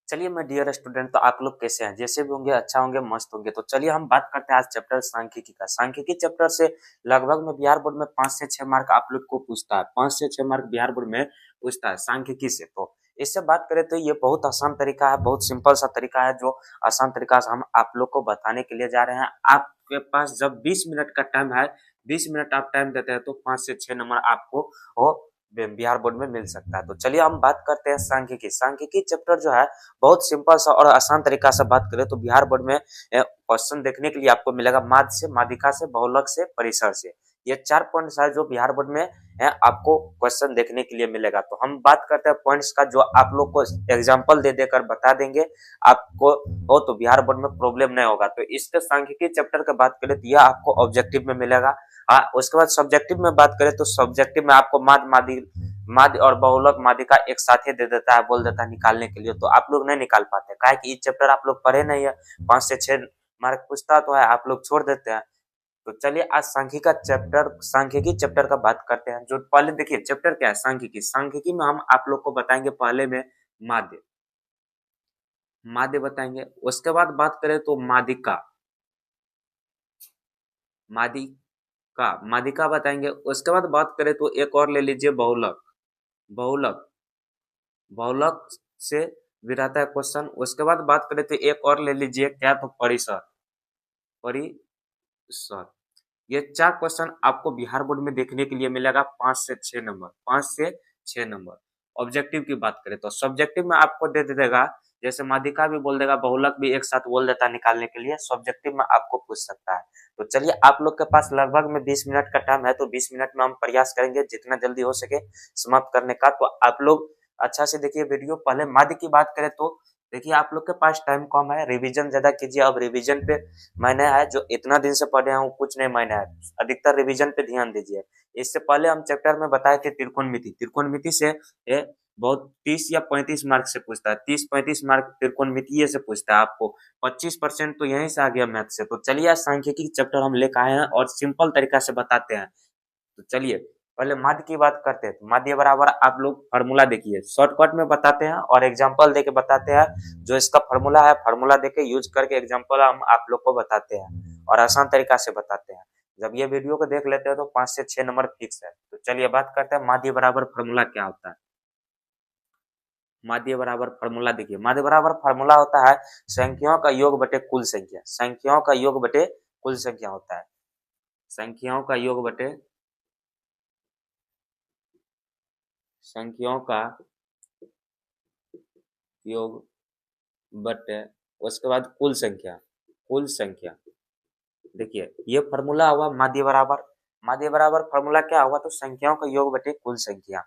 चलिए मैं dear student, तो आप लोग कैसे हैं? जैसे भी होंगे अच्छा होंगे, मस्त होंगे। तो चलिए हम बात करते हैं आज चैप्टर सांख्यिकी का। सांख्यिकी चैप्टर से लगभग में बिहार बोर्ड में 5 से 6 मार्क आप लोग को पूछता है। 5 से 6 मार्क बिहार बोर्ड में पूछता है सांख्यिकी से। तो इससे बात करें तो ये बहुत आसान तरीका है, बहुत सिंपल सा तरीका है, जो आसान तरीका से हम आप लोग को बताने के लिए जा रहे हैं। आपके पास जब 20 मिनट का टाइम है, 20 मिनट आप टाइम देते हैं, तो 5 से 6 नंबर आपको वो बिहार बोर्ड में मिल सकता है। तो चलिए हम बात करते हैं सांख्यिकी। सांख्यिकी चैप्टर जो है बहुत सिंपल सा और आसान तरीका से बात करें तो बिहार बोर्ड में क्वेश्चन देखने के लिए आपको मिलेगा माध्य से, माध्यिका से, बहुलक से, परिसर से। ये 4 पॉइंट्स है जो बिहार बोर्ड में आपको क्वेश्चन देखने के लिए मिलेगा। तो हम बात करते हैं पॉइंट्स का, जो आप लोग को एग्जाम्पल दे देकर बता देंगे आपको हो, तो बिहार बोर्ड में प्रॉब्लम नहीं होगा। तो इसके सांख्यिकी चैप्टर की बात करें तो यह आपको ऑब्जेक्टिव में मिलेगा। उसके बाद सब्जेक्टिव में बात करें तो सब्जेक्टिव में आपको माध्य और बहुलक माध्यिका एक साथ ही दे देता है, बोल देता है निकालने के लिए। तो आप लोग नहीं निकाल पाते, काहे कि ये चैप्टर आप लोग पढ़े नहीं है। 5 से 6 मार्क पूछता तो है, आप लोग छोड़ देते हैं। तो चलिए आज सांख्यिकी चैप्टर का बात करते हैं। जो पहले देखिए चैप्टर क्या है, सांख्यिकी। सांख्यिकी में हम आप लोग को बताएंगे पहले में माध्य, माध्य बताएंगे। उसके बाद बात करें तो माध्यिका, माध्यिका माध्यिका बताएंगे। उसके बाद बात करें तो एक और ले लीजिए बहुलक, बहुलक बहुलक से भी रहता है क्वेश्चन। उसके बाद बात करें तो एक और ले लीजिए, क्या, तो परिसर, परिसर। ये 4 क्वेश्चन आपको बिहार बोर्ड में देखने के लिए मिलेगा। 5 से 6 नंबर, 5 से 6 नंबर। ऑब्जेक्टिव की बात करें तो सब्जेक्टिव में आपको दे देगा, जैसे माध्यिका भी बोल देगा, बहुलक भी एक साथ बोल देता है निकालने के लिए। सब्जेक्टिव में आपको पूछ सकता है। तो चलिए आप लोग के पास लगभग में 20 मिनट का टाइम है, तो 20 मिनट में हम प्रयास करेंगे जितना जल्दी हो सके समाप्त करने का। तो आप लोग अच्छा से देखिए वीडियो। पहले माध्य की बात करें तो देखिए आप लोग के पास टाइम कम है, रिवीजन ज्यादा कीजिए। अब रिवीजन पे मैंने है जो इतना दिन से पढ़े हूँ, कुछ नहीं मैंने है, अधिकतर रिवीजन पे ध्यान दीजिए। इससे पहले हम चैप्टर में बताए थे त्रिकोणमिति। त्रिकोणमिति से ये बहुत 30 या 35 मार्क से पूछता है। 30-35 मार्क त्रिकोणमितीय से पूछता है आपको। 25% तो यहीं से आ गया मैथ से। तो चलिए आज सांख्यिकी चैप्टर हम लेकर आए हैं और सिंपल तरीका से बताते हैं। तो चलिए पहले माध्य की बात करते हैं। तो माध्य बराबर आप लोग फार्मूला देखिए, शॉर्टकट में बताते हैं और एग्जांपल देके बताते हैं। जो इसका फार्मूला है, फार्मूला देके यूज करके एग्जांपल हम आप लोग को बताते हैं और आसान तरीका से बताते हैं। जब ये वीडियो को देख लेते हैं तो 5 से 6 नंबर फिक्स है। तो चलिए बात करते हैं माध्य बराबर फार्मूला क्या होता है। माध्य बराबर फार्मूला देखिए, माध्य बराबर फार्मूला होता है संख्याओं का योग बटे कुल संख्या। संख्याओं का योग बटे कुल संख्या होता है। संख्याओं का योग बटे संख्याओं का योग बटे उसके बाद कुल संख्या, कुल संख्या। देखिए ये फार्मूला हुआ माध्य बराबर। माध्य बराबर फार्मूला क्या होगा, तो संख्याओं का योग बटे कुल संख्या।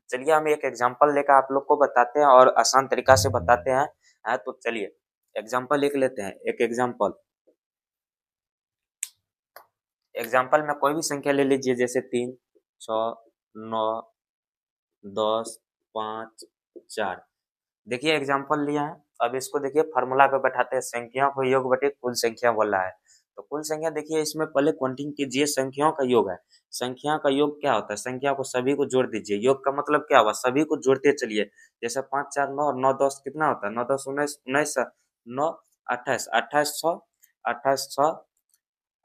चलिए हम एक एग्जांपल लेकर आप लोग को बताते हैं और आसान तरीका से बताते हैं। तो चलिए एग्जांपल लिख लेते हैं। एक एग्जांपल, एग्जांपल में कोई भी संख्या ले लीजिए, जैसे 3, 6, 9, 10, 5, 4। देखिए एग्जांपल लिया है। अब इसको देखिए फार्मूला पे बैठाते हैं। संख्याओं का योग बटे कुल संख्या बोला है। तो कुल संख्या देखिए, इसमें पहले काउंटिंग कीजिए। संख्याओं का योग है। संख्या का योग क्या होता है, संख्या को सभी को जोड़ दीजिए। योग का मतलब क्या हुआ, सभी को जोड़ते चलिए। जैसे 5 4 9 और 9 10 कितना होता है, 9 10 19, 19 9 28, 28 6, 28 6,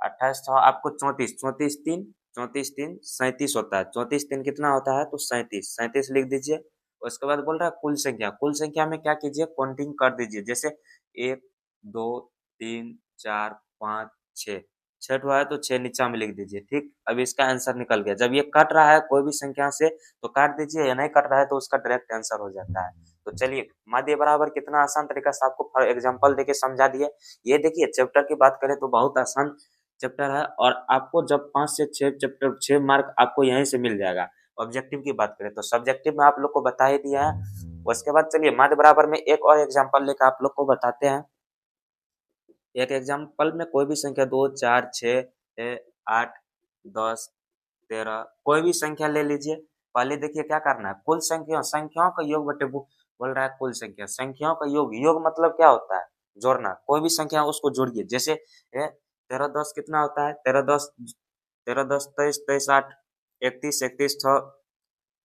28 6 आपको 34, 34 3, 34 3 37 होता है। 34 3 कितना होता है, तो 37, 37 लिख दीजिए। उसके बाद बोल रहा है कुल संख्या। कुल संख्या में क्या कीजिए, काउंटिंग कर दीजिए। जैसे 1 2 3 4 5 6, 6 ठो है तो 6 नीचा में लिख दीजिए। ठीक, अब इसका आंसर निकल गया। जब ये कट रहा है कोई भी संख्या से तो काट दीजिए, या नहीं कट रहा है तो उसका डायरेक्ट आंसर हो जाता है। तो चलिए माध्य बराबर कितना आसान तरीका से आपको फॉर एग्जांपल देके समझा दिए। ये देखिए चैप्टर की बात करें तो बहुत आसान चैप्टर है, और आपको जब 5 से 6 चैप्टर 6 मार्क आपको यहीं से मिल जाएगा। ऑब्जेक्टिव की बात करें तो सब्जेक्टिव में आप लोग को बता ही दिया है। उसके बाद चलिए माध्य बराबर में एक और एग्जांपल लेकर आप लोग को बताते हैं। एक एग्जांपल में कोई भी संख्या 2 4 6 8 10 13 कोई भी संख्या ले लीजिए। पहले देखिए क्या करना है, कुल संख्या, संख्याओं का योग बटे बोल रहा है कुल संख्या। संख्याओं का योग, योग मतलब क्या होता है, जोड़ना। कोई भी संख्या उसको जोड़िए। जैसे 13 10 कितना होता है, 13 10, 13 10 23, 23 8, 31 31 6,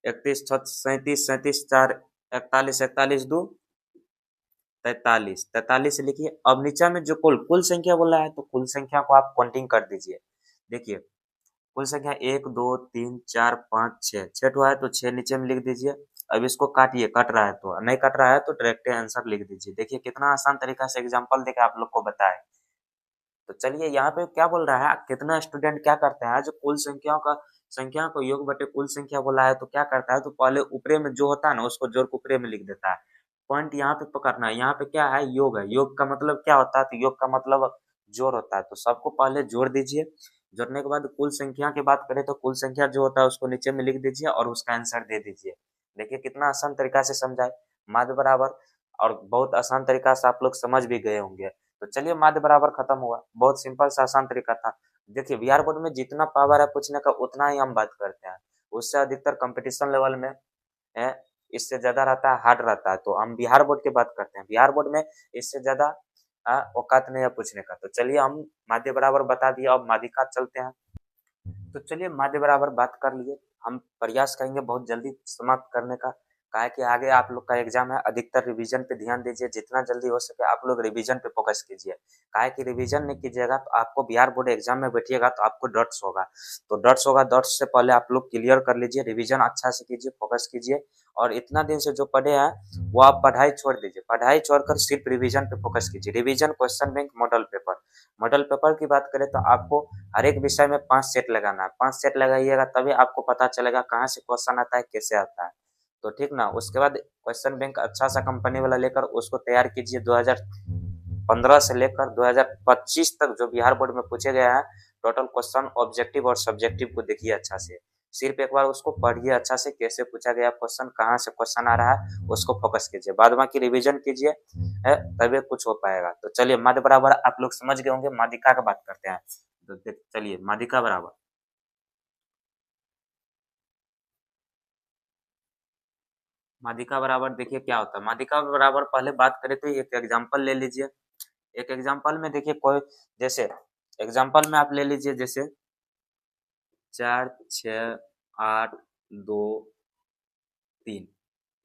31 6 37, 37 4 41, 41 2 43 43 लिखिए। अब नीचे में जो कुल कुल संख्या बोला है तो कुल संख्या को आप काउंटिंग कर दीजिए। देखिए कुल संख्या 1 2 3 4 5 6 6 तो है तो 6 नीचे में लिख दीजिए। अब इसको काटिए, कट रहा है तो, नहीं कट रहा है तो डायरेक्ट आंसर लिख दीजिए। देखिए कितना आसान तरीका से एग्जांपल देके आप लोग को बताए। तो चलिए यहाँ पे क्या बोल रहा है, कितना स्टूडेंट क्या करते हैं, जो कुल संख्याओं का संख्या को योग बटे कुल संख्या बोला है तो क्या करता है, तो पहले ऊपरे में जो होता है ना उसको जोड़ के ऊपरे में लिख देता है। पॉइंट यहाँ पे पकड़ना है, यहाँ पे क्या है, योग है। योग का मतलब क्या होता है, तो योग का मतलब जोड़ होता है। तो सबको पहले जोड़ दीजिए। जोड़ने के बाद कुल संख्या की बात करें तो कुल संख्या जो होता है उसको नीचे में लिख दीजिए और उसका आंसर दे दीजिए। देखिए कितना आसान तरीका से समझाए, माध्य बराबर, और बहुत आसान तरीका से आप लोग समझ भी गए होंगे। तो चलिए माध्य बराबर खत्म हुआ, बहुत सिंपल सा आसान तरीका था। देखिए बिहार बोर्ड में जितना पावर है पूछने का उतना ही हम बात करते हैं, उससे अधिकतर कंपटीशन लेवल में है, इससे ज्यादा रहता है, हार्ड रहता है। तो हम बिहार बोर्ड की बात करते हैं, बिहार बोर्ड में इससे ज्यादा औकात नहीं है पूछने का। तो चलिए हम माध्य बराबर बता दिए, अब माध्यिका चलते हैं। तो चलिए माध्य बराबर बात कर लिए, हम प्रयास करेंगे बहुत जल्दी समाप्त करने का। काहे कि आगे आप लोग का एग्जाम है, अधिकतर रिवीजन पे ध्यान दीजिए, जितना जल्दी हो सके आप लोग रिवीजन पे फोकस कीजिए। काहे कि रिवीजन नहीं कीजिएगा तो आपको बिहार बोर्ड एग्जाम में बैठिएगा तो आपको डट्स होगा। तो डट्स होगा, डट्स से पहले आप लोग क्लियर कर लीजिए, रिवीजन अच्छा से कीजिए, फोकस कीजिए। और इतना दिन से जो पढ़े हैं वो आप पढ़ाई छोड़ दीजिए, पढ़ाई छोड़कर सिर्फ रिवीजन पे फोकस कीजिए। Revision, question bank, model paper. Model paper की बात करें तो आपको हर एक विषय में 5 सेट लगाना है, 5 सेट लगाइएगा तभी आपको पता चलेगा कहाँ से क्वेश्चन आता है, कैसे आता है। तो ठीक ना, उसके बाद क्वेश्चन बैंक अच्छा सा कंपनी वाला लेकर उसको तैयार कीजिए। 2015 से लेकर 2025 तक जो बिहार बोर्ड में पूछे गए हैं टोटल क्वेश्चन, ऑब्जेक्टिव और सब्जेक्टिव को देखिए अच्छा से। सिर्फ एक बार उसको पढ़िए अच्छा से, कैसे पूछा गया क्वेश्चन, कहाँ से क्वेश्चन आ रहा है, उसको फोकस कीजिए। बाद बाकी रिवीजन कीजिए, तभी कुछ हो पाएगा। तो चलिए माध्य बराबर आप लोग समझ गए होंगे, माध्यिका का बात करते हैं। तो चलिए माध्यिका बराबर, माध्यिका बराबर देखिए क्या होता है। माध्यिका बराबर पहले बात करें तो एक एग्जांपल ले लीजिए। एक एग्जांपल में देखिए कोई, जैसे एग्जांपल में आप ले लीजिए, जैसे 4 6 8 2 3,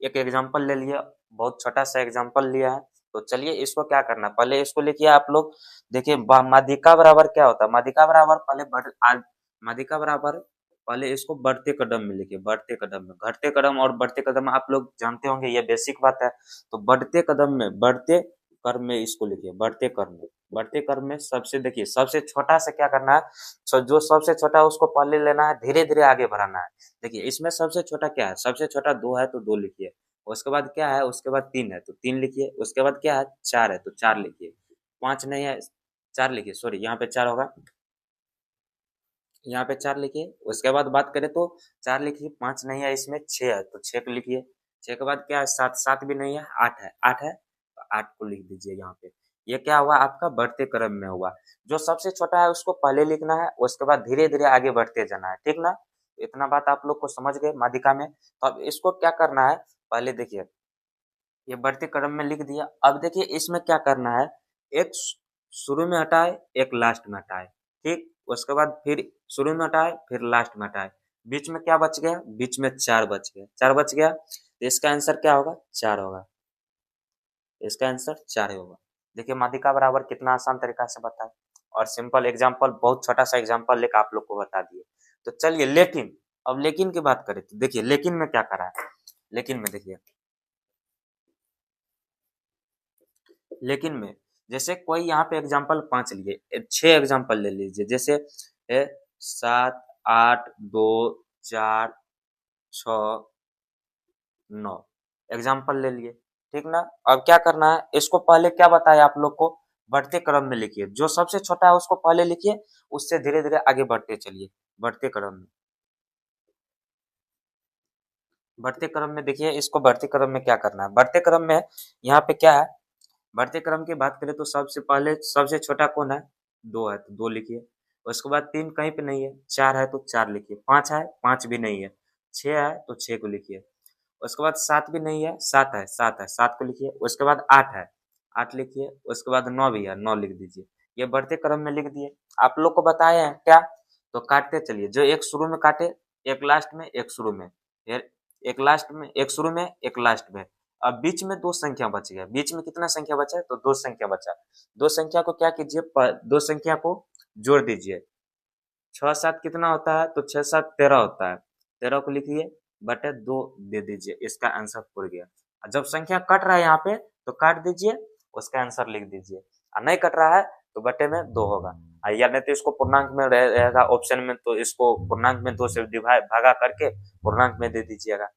एक एग्जांपल ले लिया, बहुत छोटा सा एग्जांपल लिया है। तो चलिए इसको क्या करना है, पहले इसको लिखिए आप लोग। देखिए माध्यिका बराबर क्या होता है, माध्यिका बराबर माध्यिका बराबर पहले इसको बढ़ते कदम में लिखिए, बढ़ते कदम में। घटते कदम और बढ़ते कदम आप लोग जानते होंगे, ये बेसिक बात है। तो बढ़ते कदम में, बढ़ते क्रम में इसको लिखिए, बढ़ते क्रम में। बढ़ते क्रम में सबसे देखिए सबसे छोटा से क्या करना है, जो सबसे छोटा है उसको पहले लेना है, धीरे धीरे आगे बढ़ाना है। देखिए इसमें सबसे छोटा क्या है, सबसे छोटा 2 है तो 2 लिखिए। उसके बाद क्या है, उसके बाद 3 है तो 3 लिखिए। उसके बाद क्या है, 4 है तो 4 लिखिए। 5 नहीं है, 4 लिखिए, सॉरी यहाँ पे 4 होगा, यहाँ पे 4 लिखिए। उसके बाद बात करें तो 4 लिखिए, 5 नहीं है इसमें, 6 है तो 6 को लिखिए। 6 के बाद क्या है, 7, 7 भी नहीं है, 8 है, 8 है तो 8 को लिख दीजिए यहाँ पे। ये क्या हुआ, आपका बढ़ते क्रम में हुआ। जो सबसे छोटा है उसको पहले लिखना है, उसके बाद धीरे धीरे आगे बढ़ते जाना है, ठीक ना। इतना बात आप लोग को समझ गए माध्यिका में। तो अब इसको क्या करना है, पहले देखिए ये बढ़ते क्रम में लिख दिया। अब देखिए इसमें क्या करना है, एक शुरू में हटाए, एक लास्ट में हटाए, ठीक। उसके बाद फिर शुरू में हटाए, फिर लास्ट में हटाए। बीच में क्या बच गया, बीच में 4 बच गया, 4 बच गया तो इसका आंसर क्या होगा, 4 होगा। इसका आंसर 4 ही होगा। देखिए माध्यिका बराबर कितना आसान तरीका से बताए, और सिंपल एग्जाम्पल, बहुत छोटा सा एग्जाम्पल लेकर आप लोग को बता दिए। तो चलिए लेकिन, अब लेकिन की बात करें तो देखिए लेकिन में क्या करा है। लेकिन में देखिए, लेकिन में जैसे कोई यहाँ पे एग्जाम्पल 5 लिए, 6 एग्जाम्पल ले लीजिए। जैसे 7 8 2 4 6 9 एग्जाम्पल ले लिए, ठीक ना। अब क्या करना है, इसको पहले क्या बताया आप लोग को, बढ़ते क्रम में लिखिए। जो सबसे छोटा है उसको पहले लिखिए, उससे धीरे धीरे आगे बढ़ते चलिए, बढ़ते क्रम में। बढ़ते क्रम में देखिए, इसको बढ़ते क्रम में क्या करना है, बढ़ते क्रम में यहाँ पे क्या है, बढ़ते क्रम की बात करें तो सबसे पहले सबसे छोटा कौन है, 2 है तो 2 लिखिए। उसके बाद 3 कहीं पे नहीं है, 4 है तो 4 लिखिए। 5 है, 5 भी नहीं है। 6 है तो 6 को लिखिए। उसके बाद 7 भी नहीं है, 7 है, 7 है, 7 को लिखिए। उसके बाद 8 है, 8 लिखिए। उसके बाद 9 भी है, 9 लिख दीजिए। ये बढ़ते क्रम में लिख दिए। आप लोग को बताए हैं क्या, तो काटते चलिए, जो एक शुरू में काटे, एक लास्ट में, एक शुरू में, फिर एक लास्ट में, एक शुरू में, एक लास्ट में, अब बीच में दो संख्या बच गया, बीच में कितना संख्या बचा है, तो दो संख्या बचा। दो संख्या को क्या कीजिए, दो संख्या को जोड़ दीजिए। 6 7 कितना होता है, तो 6 7 13 होता है। 13 को लिखिए बटे 2 दे दीजिए, इसका आंसर पूर गया। जब संख्या कट रहा है यहाँ पे तो काट दीजिए, उसका आंसर लिख दीजिए। और नहीं कट रहा है तो बटे में 2 होगा। या नहीं तो इसको पूर्णांक में रहेगा ऑप्शन में, तो इसको पूर्णांक में 2 से डिवाइड भागा करके पूर्णांक में दे दीजिएगा।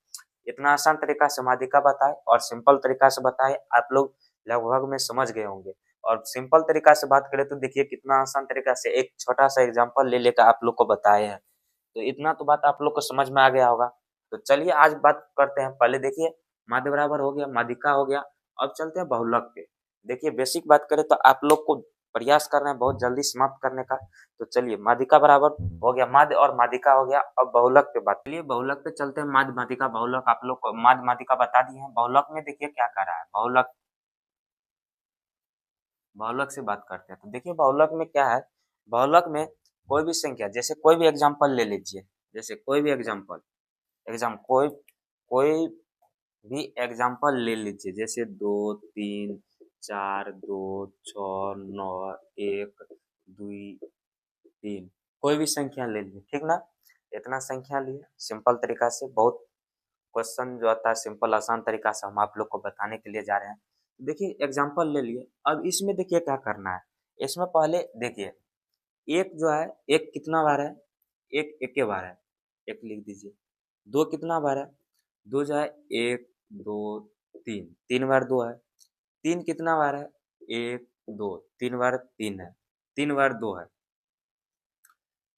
इतना आसान तरीका से माध्यिका बताए और सिंपल तरीका से बताए, आप लोग लगभग में समझ गए होंगे। और सिंपल तरीका से बात करें तो देखिए कितना आसान तरीका से एक छोटा सा एग्जांपल ले लेकर आप लोग को बताए हैं। तो इतना तो बात आप लोग को समझ में आ गया होगा। तो चलिए आज बात करते हैं। पहले देखिए माध्य बराबर हो गया, माध्यिका हो गया। अब चलते हैं बहुलक पे। देखिए बेसिक बात करें तो आप लोग को प्रयास करना है बहुत जल्दी समाप्त करने का। तो चलिए माध्यिका बराबर हो गया, माध्य और माध्यिका हो गया। अब बहुलक पे बात, चलिए बहुलक पे चलते हैं। माध्य माध्यिका बहुलक आप लोग को माध्य माध्यिका बता दिए हैं। बहुलक में देखिए क्या कर रहा है, बहुलक बहुलक से बात करते हैं। तो देखिए बहुलक में क्या है, बहुलक में कोई भी संख्या, जैसे कोई भी एग्जांपल ले लीजिए, जैसे कोई भी एग्जांपल कोई कोई भी एग्जांपल ले लीजिए, जैसे 2 3 4 2 6 9 1 2 3, कोई भी संख्या ले लीजिए, ठीक ना। इतना संख्या लिए सिंपल तरीका से, बहुत क्वेश्चन जो आता है सिंपल आसान तरीका से हम आप लोग को बताने के लिए जा रहे हैं। देखिए एग्जांपल ले लिए। अब इसमें देखिए क्या करना है, इसमें पहले देखिए एक जो है, एक कितना बार है, एक के बार है, एक लिख दीजिए। दो कितना बार है, दो जो है 1 2 3, 3 बार दो है। तीन कितना बार है, 1 2, 3 बार 3 है, 3 बार 2 है,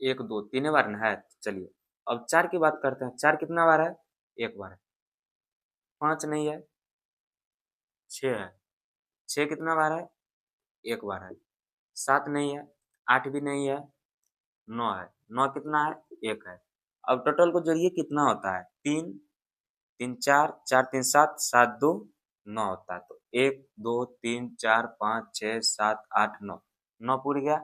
1 2 3 बार ना है। चलिए अब चार की बात करते हैं। चार कितना बार है, एक बार है। पांच नहीं है, छह है। छह कितना बार है, एक बार है। सात नहीं है, आठ भी नहीं है, नौ है। नौ कितना है, एक है। अब टोटल को जोड़िए कितना होता है, तीन। तीन चार, चार तीन सात, सात दो नौ होता है। तो 1 2 3 4 5 6 7 8 9, नौ पूरी गया।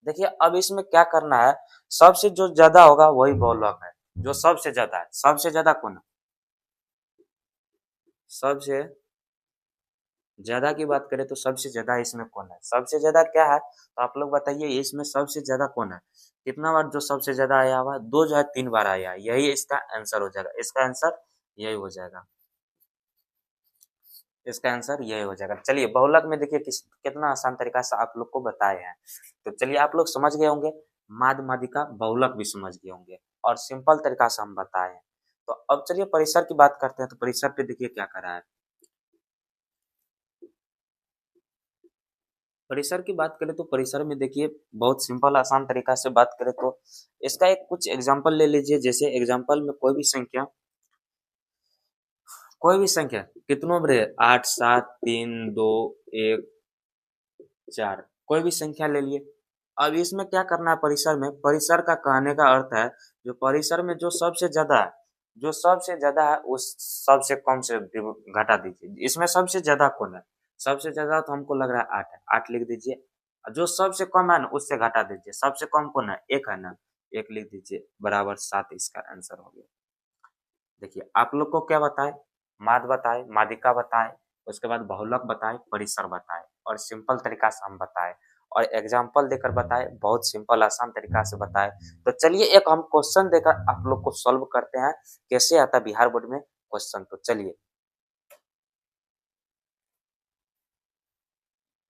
देखिए अब इसमें क्या करना है, सबसे जो ज्यादा होगा वही बहुलक है। जो सबसे ज्यादा है, सबसे ज्यादा कौन है, सबसे ज्यादा की बात करें तो सबसे ज्यादा इसमें कौन है, सबसे ज्यादा क्या है, तो आप लोग बताइए इसमें सबसे ज्यादा कौन है। कितना बार जो सबसे ज्यादा आया हुआ, दो जो है 3 बार आया, यही इसका आंसर हो जाएगा। इसका आंसर यही हो जाएगा, इसका आंसर यही हो जाएगा। चलिए बहुलक में देखिए कितना आसान तरीका से आप लोग को बताए हैं। तो चलिए आप लोग समझ गए होंगे, माध्य माध्यिका बहुलक भी समझ गए होंगे और सिंपल तरीका से हम बताए हैं। तो अब चलिए परिसर की बात करते हैं। तो परिसर पे देखिए क्या करा है। परिसर की बात करें तो परिसर में देखिए बहुत सिंपल आसान तरीका से बात करें तो इसका एक कुछ एग्जांपल ले लीजिए। जैसे एग्जांपल में कोई भी संख्या, कोई भी संख्या कितनों बड़े, 8 7 3 2 1 4, कोई भी संख्या ले लिए। अब इसमें क्या करना है, परिसर में, परिसर का कहने का अर्थ है जो परिसर में जो सबसे ज्यादा है, जो सबसे ज्यादा है उस सबसे कम से घटा दीजिए। इसमें सबसे ज्यादा कौन है, सबसे ज्यादा तो हमको लग रहा है 8 है, 8 लिख दीजिए। और जो सबसे कम है ना उससे घटा दीजिए। सबसे कम कौन है, एक है ना, एक लिख दीजिए बराबर 7, इसका आंसर हो गया। देखिए आप लोग को क्या बताए, माध्य बताए, माध्यिका बताए, उसके बाद बहुलक बताए, परिसर बताए और सिंपल तरीका से हम बताए और एग्जाम्पल देकर बताए, बहुत सिंपल आसान तरीका से बताए। तो चलिए एक हम क्वेश्चन देकर आप लोग को सॉल्व करते हैं, कैसे आता है बिहार बोर्ड में क्वेश्चन। तो चलिए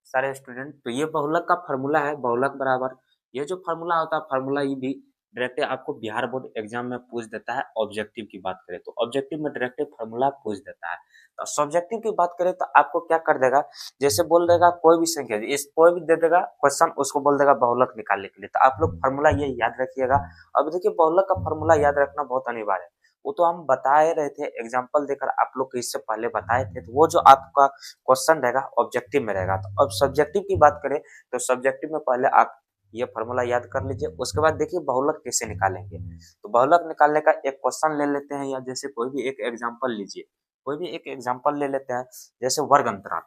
सारे स्टूडेंट, तो ये बहुलक का फॉर्मूला है, बहुलक बराबर, ये जो फॉर्मूला होता है फॉर्मूला ये भी डायरेक्ट आपको बिहार बोर्ड एग्जाम में पूछ देता है। ऑब्जेक्टिव की बात करें तो ऑब्जेक्टिव में डायरेक्ट फॉर्मूला पूछ देता है। तो सब्जेक्टिव की बात करें तो आपको क्या कर देगा, जैसे बोल देगा कोई भी संख्या, इस कोई भी दे देगा क्वेश्चन, उसको बोल देगा बहुलक निकालने के लिए। तो आप लोग फॉर्मूला ये याद रखिएगा। अब देखिए बहुलक का फॉर्मूला याद रखना बहुत अनिवार्य है। वो तो हम बताए रहे थे एग्जाम्पल देकर, आप लोग को इससे पहले बताए थे। तो वो जो आपका क्वेश्चन रहेगा ऑब्जेक्टिव में रहेगा। तो अब सब्जेक्टिव की बात करें तो सब्जेक्टिव में पहले आप ये फॉर्मूला याद कर लीजिए। उसके बाद देखिए बहुलक कैसे निकालेंगे। तो बहुलक निकालने का एक क्वेश्चन ले लेते हैं, या जैसे कोई भी एक एग्जाम्पल लीजिए, कोई भी एक एग्जाम्पल ले लेते हैं, जैसे वर्ग अंतराल,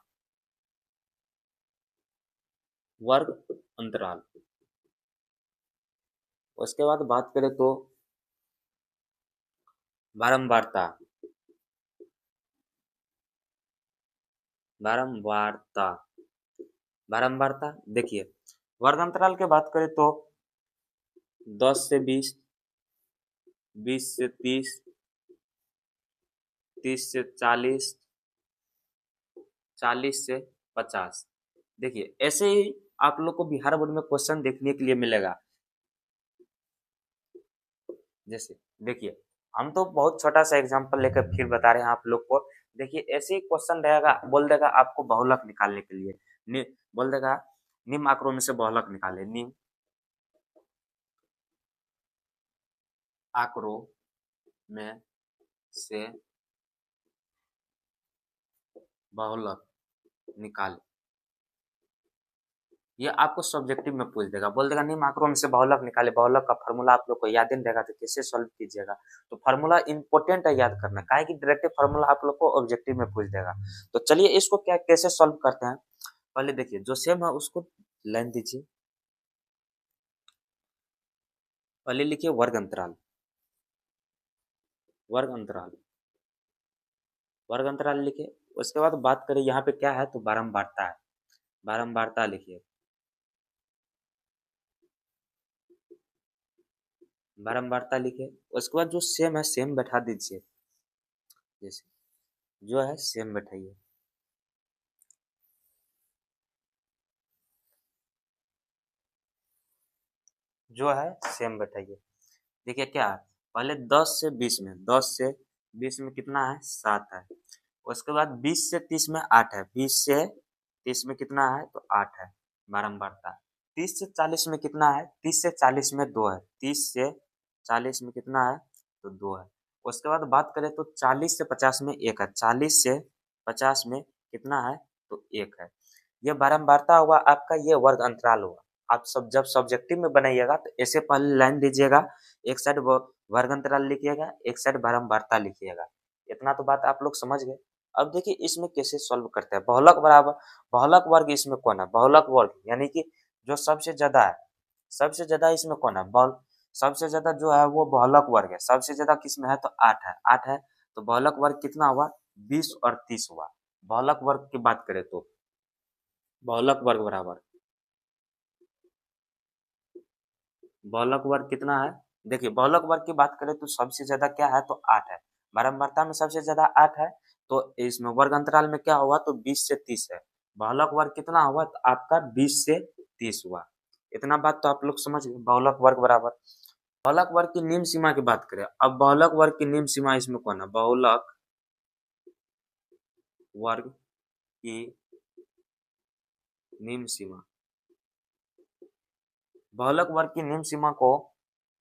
वर्ग अंतराल। उसके बाद बात करें तो बारंबारता, बारंबारता, बारंबारता देखिए वर्ग अंतराल की बात करें तो 10 से 20, 20 से 30, 30 से 40, 40 से 50। देखिए ऐसे ही आप लोग को बिहार बोर्ड में क्वेश्चन देखने के लिए मिलेगा। जैसे देखिए हम तो बहुत छोटा सा एग्जांपल लेकर फिर बता रहे हैं आप लोग को। देखिए ऐसे ही क्वेश्चन रहेगा, बोल देगा आपको बहुलक निकालने के लिए, बोल देगा निम्न आंकड़ों में से बहुलक निकाले, निम्न आंकड़ों में से बहुलक निकाले। ये आपको सब्जेक्टिव में पूछ देगा, बोल देगा निम्न आंकड़ों में से बहुलक निकाले। बहुलक का फार्मूला आप लोग को याद नहीं रहेगा तो कैसे सॉल्व कीजिएगा। तो फार्मूला इंपॉर्टेंट है याद करना, काहे कि डायरेक्ट फार्मूला आप लोग को ऑब्जेक्टिव में पूछ देगा। तो चलिए इसको क्या कैसे सॉल्व करते हैं। पहले देखिए जो सेम है उसको लाइन दीजिए। पहले लिखिए वर्ग अंतराल, वर्ग अंतराल, वर्ग अंतराल लिखिए। उसके बाद बात करें यहाँ पे क्या है तो बारंबारता है, बारंबारता लिखिए, बारंबारता लिखिए। उसके बाद जो सेम है सेम बैठा दीजिए, जैसे जो है सेम बैठाइए। जो है सेम बैठाइए। देखिए क्या है, पहले 10 से 20 में, 10 से 20 में कितना है 7 है। उसके बाद 20 से 30 में 8 है, 20 से 30 में कितना है तो 8 है, बारंबारता। 30 से 40 में कितना है, 30 से 40 में 2 है, 30 से 40 में कितना है तो 2 है। उसके बाद बात करें तो 40 से 50 में 1 है, 40 से 50 में कितना है तो 1 है। ये बारंबारता हुआ आपका, ये वर्ग अंतराल हुआ। आप सब जब सब्जेक्टिव में बनाइएगा तो ऐसे पहले लाइन दीजिएगा, एक साइड वर्ग अंतराल लिखिएगा, एक साइड बारंबारता लिखिएगा। इतना तो बात आप लोग समझ गए। अब देखिए इसमें कैसे सॉल्व करते हैं। बहुलक बराबर, बहुलक वर्ग इसमें कौन है, बहुलक वर्ग यानी कि जो सबसे ज्यादा है, सबसे ज्यादा इसमें कौन है, बहु सबसे ज्यादा जो है वो बहुलक वर्ग है। सबसे ज्यादा किसमें है तो 8 है, 8 है। तो बहुलक वर्ग कितना हुआ 20 और 30 हुआ। बहुलक वर्ग की बात करें तो बहुलक वर्ग बराबर, बहुलक वर्ग कितना है, देखिए बहुलक वर्ग की बात करें तो सबसे ज्यादा क्या है तो 8 है। बारंबारता में सबसे ज्यादा 8 है। तो इसमें वर्ग अंतराल में क्या हुआ तो 20 से 30 है। बहुलक वर्ग कितना हुआ तो आपका 20 से 30 हुआ। इतना बात तो आप लोग समझ गए। बहुलक वर्ग बराबर, बहुलक वर्ग की निम्न सीमा की बात करें। अब बहुलक वर्ग की निम्न सीमा इसमें कौन है, बहुलक वर्ग की निम्न सीमा, बहुलक वर्ग की निम्न सीमा को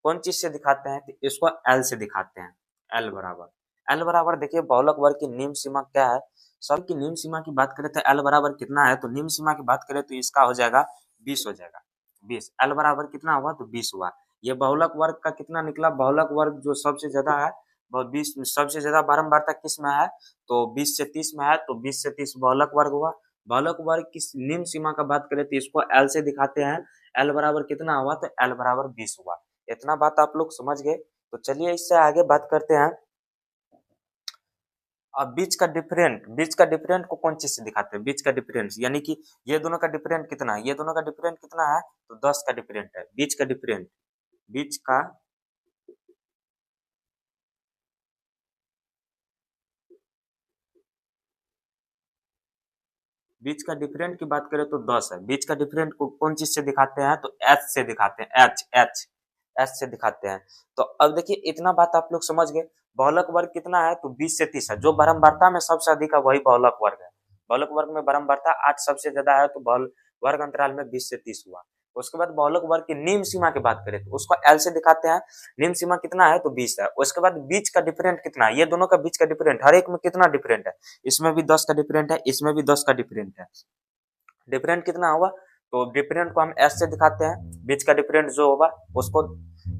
कौन चीज से दिखाते हैं तो इसको एल से दिखाते हैं। एल बराबर, एल बराबर देखिए बहुलक वर्ग की निम्न सीमा क्या है। सब की निम्न सीमा की बात करें तो एल बराबर कितना है तो निम्न सीमा की बात करें तो इसका हो जाएगा 20 हो जाएगा, 20। एल बराबर कितना हुआ तो 20 हुआ। ये बहुलक वर्ग का कितना निकला, बहुलक वर्ग जो सबसे ज्यादा है वह 20, सबसे ज्यादा बारंबारता किस में है तो 20 से 30 में है। तो 20 से 30 बहुलक वर्ग हुआ। बहुलक वर्ग की निम्न सीमा का बात करें तो इसको एल से दिखाते हैं। एल बराबर कितना हुआ तो एल बराबर 20 हुआ। इतना बात आप लोग समझ गए। तो चलिए इससे आगे बात करते हैं। अब बीच का डिफरेंट, बीच का डिफरेंट को कौन चीज से दिखाते हैं, बीच का डिफरेंस यानी कि ये दोनों का डिफरेंट कितना है, ये दोनों का डिफरेंट कितना है तो 10 का डिफरेंट है। बीच का डिफरेंट, बीच का बीच का डिफरेंट की बात करें तो 10 है। बीच का डिफरेंट को कौन चीज से दिखाते हैं तो एच से दिखाते हैं, एच एच एच से दिखाते हैं। तो अब देखिए इतना बात आप लोग समझ गए। बहुलक वर्ग कितना है तो 20 से 30 है। जो बारंबारता में सबसे अधिक है वही बहुलक वर्ग है। बहुलक वर्ग में बारंबारता 8 सबसे ज्यादा है तो बहुल वर्ग अंतराल में 20 से 30 हुआ। उसके बाद बहुलक वर्ग की निम्न सीमा की बात करें तो उसको एल से दिखाते हैं। निम्न सीमा कितना है तो 20 है। उसके बाद बीच का डिफरेंट कितना है, ये दोनों का बीच का डिफरेंट हर एक में कितना डिफरेंट है, इसमें भी 10 का डिफरेंट है, इसमें भी 10 का डिफरेंट है। डिफरेंट कितना होगा तो डिफरेंट को हम एस से दिखाते हैं। बीच का डिफरेंट जो होगा उसको,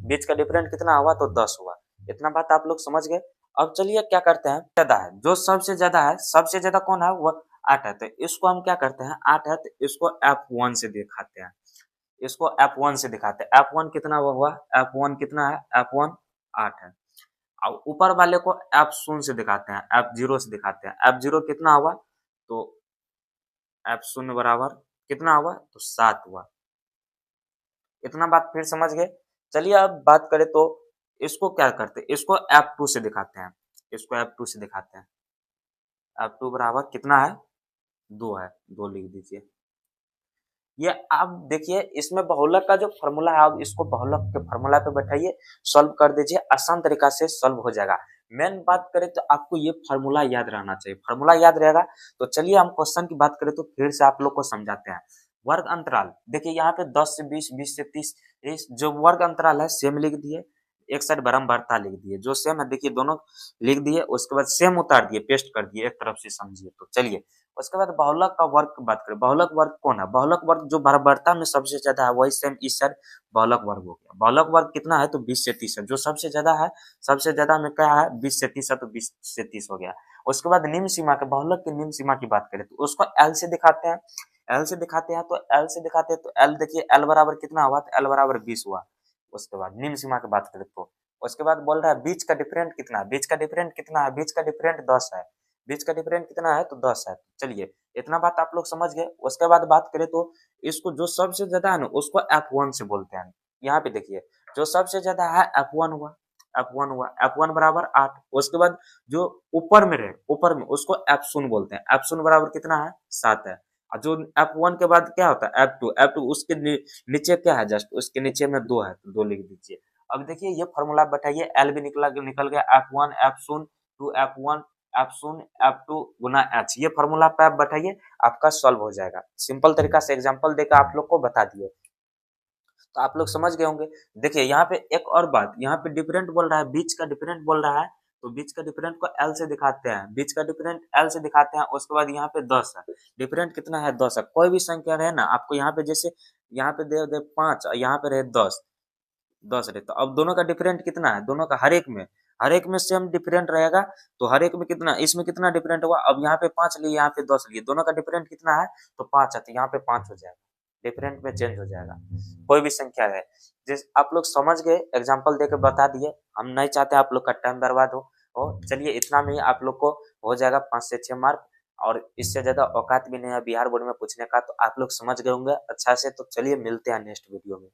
बीच का डिफरेंट कितना हुआ तो 10 हुआ। इतना बात आप लोग समझ गए। अब चलिए क्या करते हैं, ज्यादा है जो सबसे ज्यादा है, सबसे ज्यादा कौन है वो 8 है। तो इसको हम क्या करते हैं, 8 है तो इसको F1 से दिखाते हैं। इसको F1 से दिखाते हैं। F1 कितना हुआ, F1 कितना है, F1 8 है। अब ऊपर वाले को F0 से दिखाते हैं, F0 से दिखाते हैं। F0 कितना हुआ तो F0 बराबर कितना हुआ, तो 7 हुआ। इतना बात फिर समझ गए। चलिए अब बात करें तो इसको क्या करते हैं, इसको F2 से दिखाते हैं, इसको F2 से दिखाते हैं। F2 बराबर कितना है, 2 है, 2 लिख दीजिए। ये आप देखिए इसमें बहुलक का जो फॉर्मूला है, आप इसको बहुलक के फॉर्मूला पे बैठाइए, सॉल्व कर दीजिए, आसान तरीका से सॉल्व हो जाएगा। मेन बात करें तो आपको ये फॉर्मूला याद रहना चाहिए, फॉर्मूला याद रहेगा तो चलिए हम क्वेश्चन की बात करें तो फिर से आप लोग को समझाते हैं। वर्ग अंतराल देखिए यहाँ पे 10 से 20, 20 से 30, इस जो वर्ग अंतराल है सेम लिख दिए, एक साइड बारंबारता लिख दिए, जो सेम है देखिए दोनों लिख दिए, उसके बाद सेम उतार दिए, पेस्ट कर दिए, एक तरफ से समझिए तो चलिए। उसके बाद बहुलक का वर्ग की बात करें, बहुलक वर्ग कौन है, बहुलक वर्ग जो बराबरता में सबसे ज्यादा है वही सेम इस साइड बहुलक वर्ग हो गया। बहुलक वर्ग कितना है, तो 20 से 30 है, जो सबसे ज्यादा है, सबसे ज्यादा में क्या है 20 से 30 है, तो 20 से 30 हो गया। उसके बाद निम्न सीमा के, बहुलक की निम्न सीमा की बात करें तो उसको एल से दिखाते हैं, एल से दिखाते हैं, तो एल से दिखाते हैं तो एल देखिए एल बराबर कितना हुआ, तो एल बराबर 20 हुआ। उसके बाद निम्न सीमा की बात करें तो उसके बाद बोल रहा है बीच का डिफरेंट कितना है, बीच का डिफरेंट कितना है, बीच का डिफरेंट 10 है, बीच का डिफरेंट कितना है, तो 10 है। चलिए इतना बात आप लोग समझ गए। उसके बाद बात करें तो इसको जो सबसे ज्यादा है ना उसको F1 से बोलते हैं। यहाँ पे देखिए जो सबसे ज्यादा है F1 हुआ, F1 हुआ, F1 बराबर 8। उसके बाद जो ऊपर में रहे, ऊपर में उसको F0 बोलते हैं, F0 बराबर कितना है, 7 है। और जो F1 के बाद क्या होता है F2, F2 उसके नीचे क्या है, जस्ट उसके नीचे में 2 है, तो 2 लिख दीजिए। अब देखिए ये फॉर्मूला बैठाइए, एल भी निकल गया, F1 F0 to F1 F0 F2 गुना H, ये फॉर्मूला पे आप बैठाइए, आपका सॉल्व हो जाएगा। सिंपल तरीका से एग्जांपल देकर आप लोग को बता दिए, तो आप लोग समझ गए होंगे। देखिए यहाँ पे एक और बात, यहाँ पे डिफरेंट बोल रहा है, बीच का डिफरेंट बोल रहा है, तो बीच का डिफरेंट को एल से दिखाते हैं, बीच का डिफरेंट एल से दिखाते हैं। उसके बाद यहाँ पे 10 है, डिफरेंट कितना है, 10 है। कोई भी संख्या रहे ना आपको यहाँ पे, जैसे यहाँ पे दे 5 और यहाँ पे रहे 10, 10 रहे, तो अब दोनों का डिफरेंट कितना है, दोनों का हर एक में सेम डिफरेंट रहेगा, तो हर एक में कितना, इसमें कितना डिफरेंट हुआ, अब यहाँ पे 5 लिए, यहाँ पे 10 लिए, दोनों का डिफरेंट कितना है, तो 5 है, तो यहाँ पे 5 हो जाएगा, डिफरेंट में चेंज हो जाएगा। कोई भी संख्या है, जिस आप लोग समझ गए, एग्जाम्पल देकर बता दिए, हम नहीं चाहते आप लोग का टाइम बर्बाद हो चलिए इतना में ही आप लोग को हो जाएगा 5 से 6 मार्क, और इससे ज्यादा औकात भी नहीं है बिहार बोर्ड में पूछने का, तो आप लोग समझ गए होंगे अच्छा से। तो चलिए मिलते हैं नेक्स्ट वीडियो में।